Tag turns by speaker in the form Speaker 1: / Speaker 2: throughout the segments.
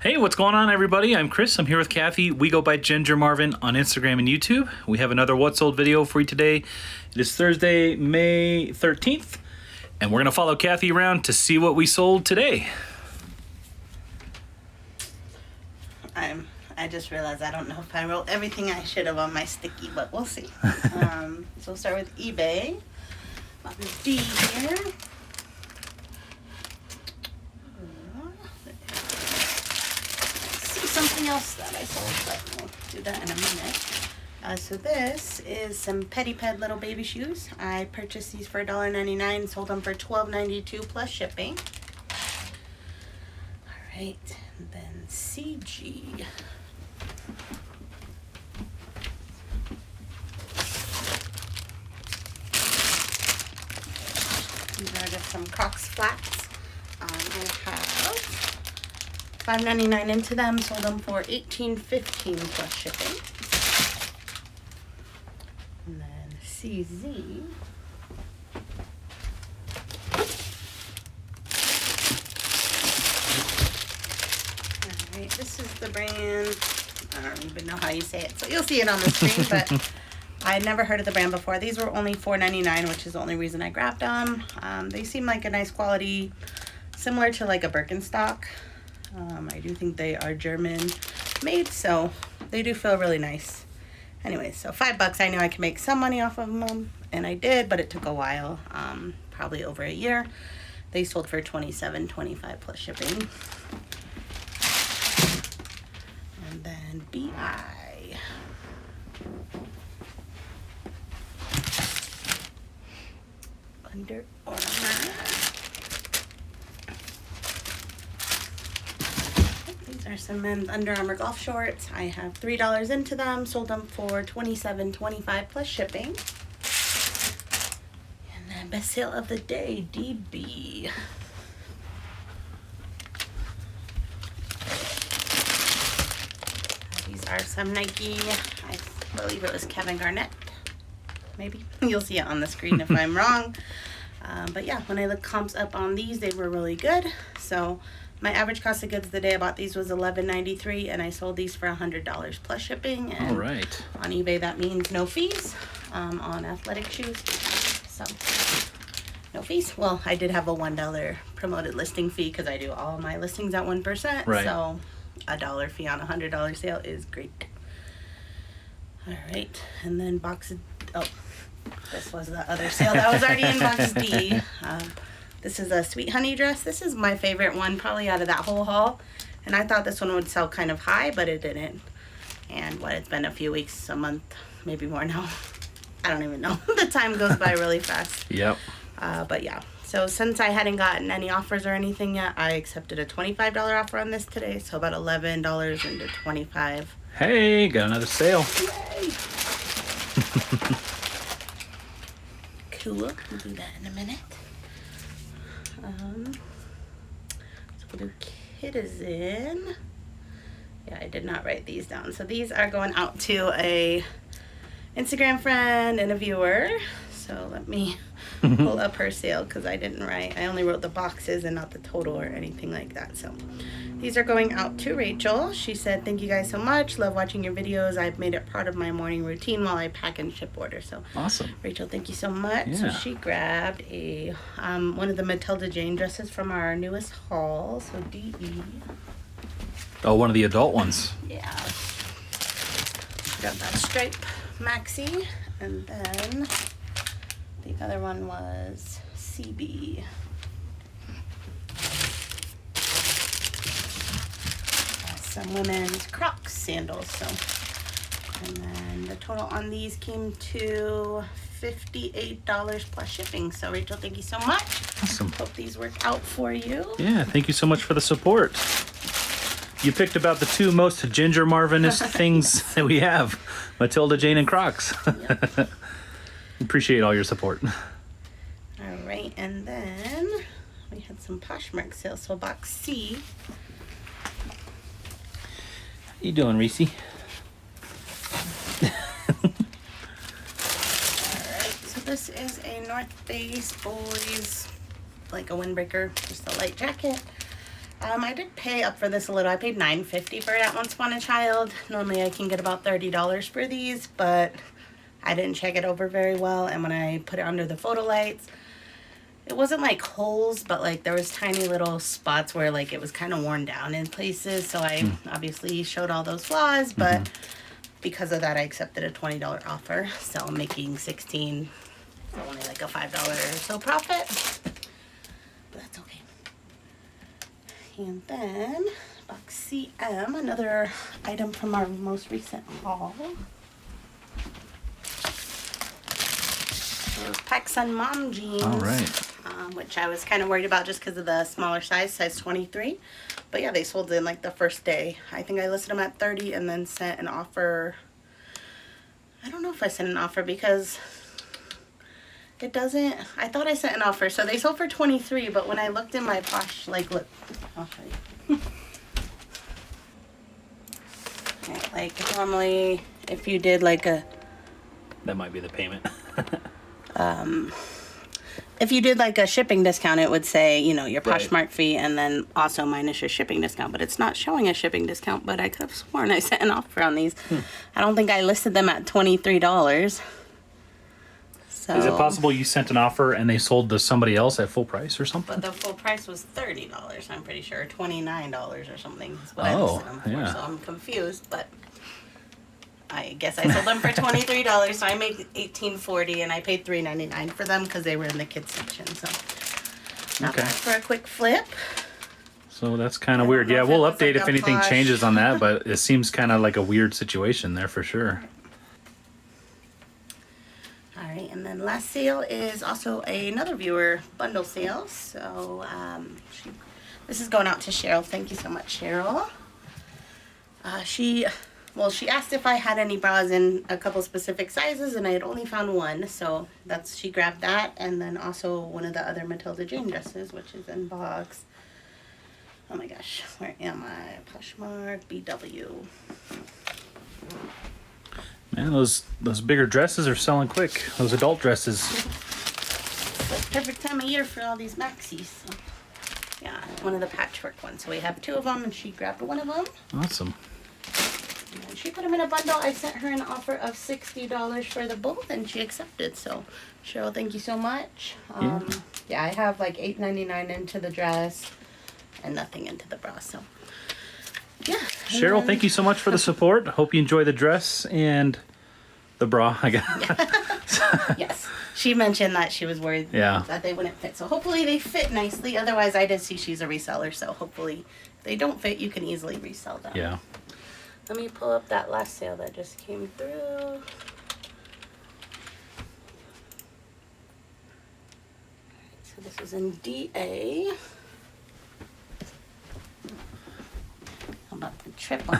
Speaker 1: Hey, what's going on, everybody? I'm Chris. I'm here with Kathy. We go by Ginger Marvin on Instagram and YouTube. We have another What Sold video for you today. It is Thursday, May 13th, and we're going to follow Kathy around to see what we sold today.
Speaker 2: I just realized I don't know if I wrote everything I should have on my sticky, but we'll see. So we'll start with eBay. Got this D here. Something else that I sold, but we'll do that in a minute. So this is some Petty Ped little baby shoes. I purchased these for $1.99, sold them for $12.92 plus shipping. All right, and then CG. These are just some Crocs flats. I have $5.99 into them, sold them for $18.15 plus shipping. And then CZ. Alright, this is the brand, I don't even know how you say it, so you'll see it on the screen, but I had never heard of the brand before. These were only $4.99, which is the only reason I grabbed them. They seem like a nice quality, similar to like a Birkenstock. I do think they are German made, so they do feel really nice. Anyway, so $5. I knew I could make some money off of them, and I did, but it took a while, probably over a year. They sold for $27.25 plus shipping. And then BI. Under Armour. These are some men's Under Armour golf shorts. I have $3 into them, sold them for $27.25 plus shipping. And then best sale of the day, DB. These are some Nike, I believe it was Kevin Garnett. Maybe. You'll see it on the screen if I'm wrong. But yeah, when I look comps up on these, they were really good. So my average cost of goods the day I bought these was $11.93, and I sold these for $100 plus shipping. And
Speaker 1: all right.
Speaker 2: On eBay, that means no fees on athletic shoes. So no fees. Well, I did have a $1 promoted listing fee because I do all my listings at 1%.
Speaker 1: Right.
Speaker 2: So $1 fee on a $100 sale is great. All right, and then box. Oh, this was the other sale that was already in box D. This is a Sweet Honey dress. This is my favorite one probably out of that whole haul. And I thought this one would sell kind of high, but it didn't. And what, it's been a few weeks, a month, maybe more now. I don't even know. The time goes by really fast.
Speaker 1: Yep.
Speaker 2: But yeah. So since I hadn't gotten any offers or anything yet, I accepted a $25 offer on this today. So about $11 into $25.
Speaker 1: Hey, got another sale.
Speaker 2: Yay! Cool. We'll do that in a minute. So we'll do Kitizen. Yeah, I did not write these down. So these are going out to a Instagram friend and a viewer. So let me pull up her sale because I didn't write. I only wrote the boxes and not the total or anything like that. So these are going out to Rachel. She said, "Thank you guys so much. Love watching your videos. I've made it part of my morning routine while I pack and ship orders." So
Speaker 1: awesome.
Speaker 2: Rachel, thank you so much.
Speaker 1: Yeah.
Speaker 2: So she grabbed a one of the Matilda Jane dresses from our newest haul. So DE.
Speaker 1: Oh, one of the adult ones.
Speaker 2: Yeah. Got that stripe maxi, and then the other one was CB. Some women's Crocs sandals. So, and then the total on these came to $58 plus shipping. So Rachel, thank you so much.
Speaker 1: Awesome.
Speaker 2: Hope these work out for you.
Speaker 1: Yeah, thank you so much for the support. You picked about the two most Ginger Marvinist things that we have, Matilda Jane and Crocs.
Speaker 2: Yep.
Speaker 1: Appreciate all your support.
Speaker 2: All right, and then we had some Poshmark sales. So box C.
Speaker 1: How you doing, Reese?
Speaker 2: Alright, so this is a North Face Boys, like a windbreaker, just a light jacket. I did pay up for this a little. I paid $9.50 for it at Once Upon a Child. Normally I can get about $30 for these, but I didn't check it over very well. And when I put it under the photo lights, it wasn't like holes, but like there was tiny little spots where like it was kind of worn down in places. So I obviously showed all those flaws, but because of that, I accepted a $20 offer. So I'm making $16 for only like a $5 or so profit. But that's okay. And then box CM, another item from our most recent haul. PacSun Mom jeans.
Speaker 1: All right.
Speaker 2: Which I was kind of worried about just because of the smaller size 23. But yeah, they sold in like the first day. I think I listed them at 30 and then sent an offer. I don't know if I sent an offer because it doesn't. I thought I sent an offer. So they sold for 23, but when I looked in my Posh, like, look, I'll show you. Right, like normally, if you did like a.
Speaker 1: That might be the payment.
Speaker 2: If you did like a shipping discount, it would say, you know, your Poshmark fee and then also minus your shipping discount. But it's not showing a shipping discount, but I could have sworn I sent an offer on these. I don't think I listed them at $23. So,
Speaker 1: is it possible you sent an offer and they sold to somebody else at full price or something?
Speaker 2: But the full price was $30, I'm pretty sure. $29 or something is what I listed them for.
Speaker 1: Yeah.
Speaker 2: So I'm confused, but I guess I sold them for $23, so I made $18.40, and I paid $3.99 for them because they were in the kids section. So, not bad for a quick flip.
Speaker 1: So that's kind of weird. Yeah, we'll update if anything
Speaker 2: Posh.
Speaker 1: changes on that, but it seems kind of like a weird situation there for sure.
Speaker 2: All right, and then last sale is also another viewer bundle sale. So this is going out to Cheryl. Thank you so much, Cheryl. She asked if I had any bras in a couple specific sizes, and I had only found one, so she grabbed that, and then also one of the other Matilda Jane dresses, which is in box. Oh my gosh, where am I? Poshmark BW.
Speaker 1: Man, those bigger dresses are selling quick. Those adult dresses.
Speaker 2: It's the perfect time of year for all these maxis. So, yeah, one of the patchwork ones. So we have two of them, and she grabbed one of them.
Speaker 1: Awesome.
Speaker 2: And she put them in a bundle. I sent her an offer of $60 for the both, and she accepted. So, Cheryl, thank you so much. Yeah, I have like $8.99 into the dress and nothing into the bra. So, yeah.
Speaker 1: Cheryl, thank you so much for the support. Hope you enjoy the dress and the bra. I got.
Speaker 2: Yes. She mentioned that she was worried that they wouldn't fit. So hopefully they fit nicely. Otherwise, I did see she's a reseller. So hopefully if they don't fit, you can easily resell them.
Speaker 1: Yeah.
Speaker 2: Let me pull up that last sale that just came through. So this is in DA. I'm about to trip on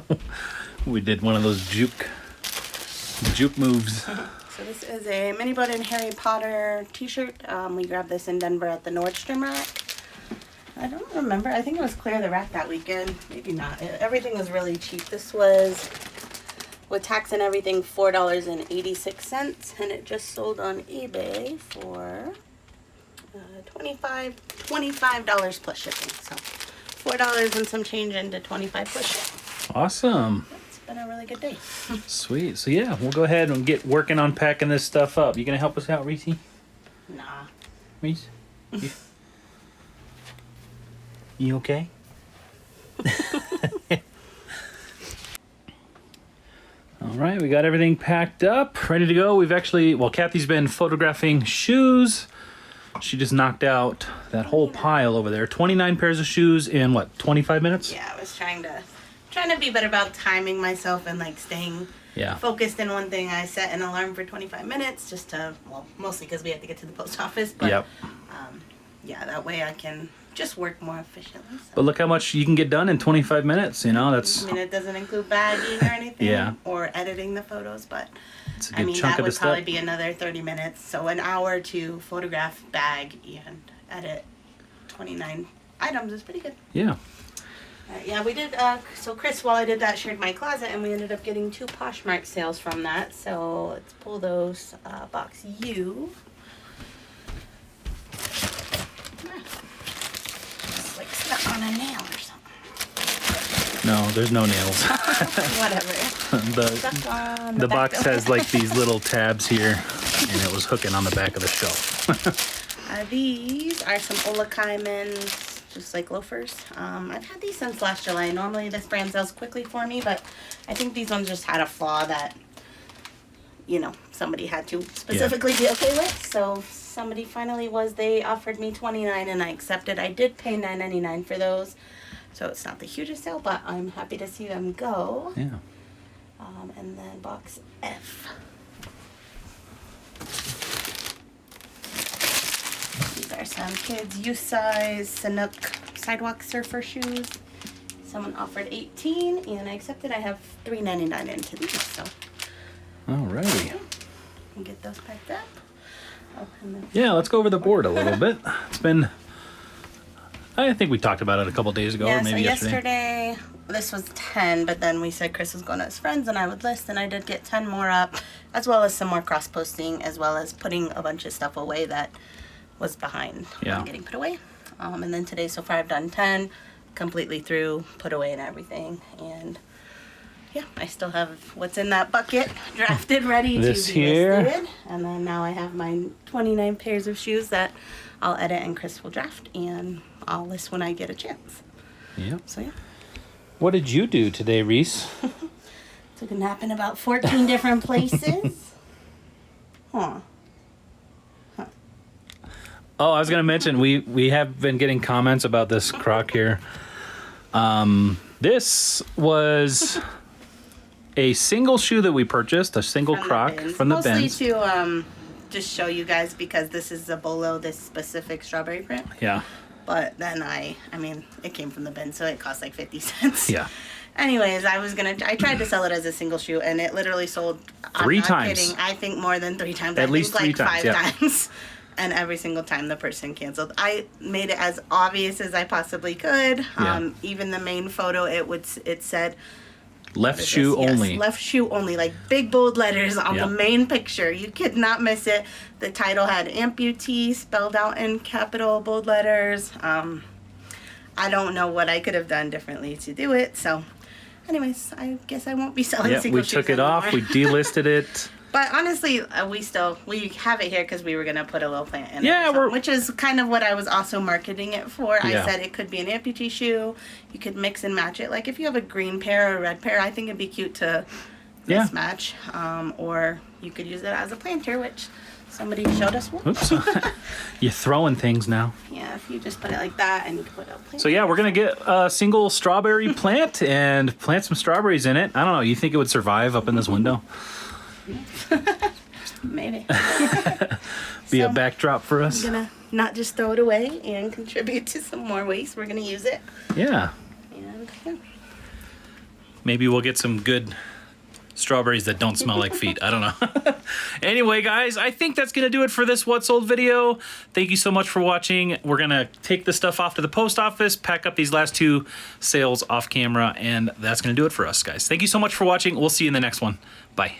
Speaker 2: you.
Speaker 1: We did one of those juke moves.
Speaker 2: So this is a Minnie Bud and Harry Potter t-shirt. We grabbed this in Denver at the Nordstrom rack. I don't remember. I think it was clear the rack that weekend. Maybe not. Everything was really cheap. This was, with tax and everything, $4.86. And it just sold on eBay for $25 plus shipping. So $4 and some change into $25 plus shipping.
Speaker 1: Awesome.
Speaker 2: It's been a really good day.
Speaker 1: Sweet. So yeah, we'll go ahead and get working on packing this stuff up. You gonna help us out, Reese?
Speaker 2: Nah.
Speaker 1: Reese? You okay? All right, we got everything packed up, ready to go. We've actually, Kathy's been photographing shoes. She just knocked out that whole pile over there. 29 pairs of shoes in what, 25 minutes?
Speaker 2: Yeah, I was trying to be better about timing myself and like staying focused in one thing. I set an alarm for 25 minutes just to, mostly because we had to get to the post office, but that way I can just work more efficiently. So.
Speaker 1: But look how much you can get done in 25 minutes, you know, that's...
Speaker 2: I mean, it doesn't include bagging or anything or editing the photos, but
Speaker 1: it's a good chunk
Speaker 2: that
Speaker 1: of
Speaker 2: would
Speaker 1: the
Speaker 2: probably
Speaker 1: step.
Speaker 2: be another 30 minutes. So an hour to photograph, bag, and edit 29 items is pretty good.
Speaker 1: Yeah.
Speaker 2: Yeah, we did, so Chris, while I did that, shared my closet, and we ended up getting 2 Poshmark sales from that. So let's pull those, box U. Just like snap on on a nail or something.
Speaker 1: No, there's no nails.
Speaker 2: Whatever.
Speaker 1: The box has like these little tabs here, and it was hooking on the back of the shelf.
Speaker 2: These are some Ola Kaimans, just like loafers. I've had these since last July. Normally this brand sells quickly for me, but I think these ones just had a flaw that, you know, somebody had to specifically be okay with. So somebody finally they offered me $29 and I accepted. I did pay $9.99 for those. So it's not the hugest sale, but I'm happy to see them go.
Speaker 1: Yeah.
Speaker 2: And then box F. These are some kids' youth size Sanuk sidewalk surfer shoes. Someone offered $18 and I accepted. I have $3.99 into these, so.
Speaker 1: Alrighty.
Speaker 2: And get those packed up.
Speaker 1: Yeah, let's go over the board a little bit. It's been, I think we talked about it a couple days ago, or maybe
Speaker 2: so
Speaker 1: yesterday.
Speaker 2: This was 10, but then we said Chris was going to his friends and I would list, and I did get 10 more up, as well as some more cross-posting, as well as putting a bunch of stuff away that was behind on getting put away. And then today, so far, I've done 10, completely through, put away and everything. And yeah, I still have what's in that bucket drafted, ready to be listed. And then now I have my 29 pairs of shoes that I'll edit and Chris will draft, and I'll list when I get a chance.
Speaker 1: Yep.
Speaker 2: So yeah.
Speaker 1: What did you do today, Reese?
Speaker 2: Took a nap in about 14 different places. Huh.
Speaker 1: Oh, I was gonna mention we have been getting comments about this crock here. This was a single shoe that we purchased, a single crock from the bins.
Speaker 2: Mostly to just show you guys, because this is a bolo, this specific strawberry print.
Speaker 1: Yeah.
Speaker 2: But then I mean, it came from the bin, so it cost like 50 cents.
Speaker 1: Yeah.
Speaker 2: Anyways, I tried to sell it as a single shoe, and it literally sold
Speaker 1: 3 times.
Speaker 2: I'm not kidding. I think more than 3 times.
Speaker 1: At least 3
Speaker 2: like
Speaker 1: times,
Speaker 2: 5 times. And every single time the person canceled. I made it as obvious as I possibly could. Even the main photo, it said
Speaker 1: left shoe only.
Speaker 2: Yes, left shoe only, like big bold letters on the main picture. You could not miss it. The title had amputee spelled out in capital bold letters. I don't know what I could have done differently to do it. So anyways, I guess I won't be selling single shoes
Speaker 1: we took it
Speaker 2: anymore.
Speaker 1: off. We delisted it.
Speaker 2: But honestly, we have it here because we were going to put a little plant in
Speaker 1: it.
Speaker 2: Which is kind of what I was also marketing it for. I said it could be an amputee shoe. You could mix and match it. Like if you have a green pair or a red pair, I think it'd be cute to mismatch. Or you could use it as a planter, which somebody showed us.
Speaker 1: Oops. You're throwing things now.
Speaker 2: Yeah, if you just put it like that and you put a plant.
Speaker 1: So yeah, we're going to get a single strawberry plant and plant some strawberries in it. I don't know. You think it would survive up in this window?
Speaker 2: Maybe.
Speaker 1: Be a backdrop for us.
Speaker 2: I'm gonna not just throw it away and contribute to some more waste. We're gonna use it.
Speaker 1: Yeah.
Speaker 2: And
Speaker 1: maybe we'll get some good strawberries that don't smell like feet. I don't know. Anyway, guys, I think that's going to do it for this What Sold video. Thank you so much for watching. We're going to take this stuff off to the post office, pack up these last 2 sales off camera, and that's going to do it for us, guys. Thank you so much for watching. We'll see you in the next one. Bye.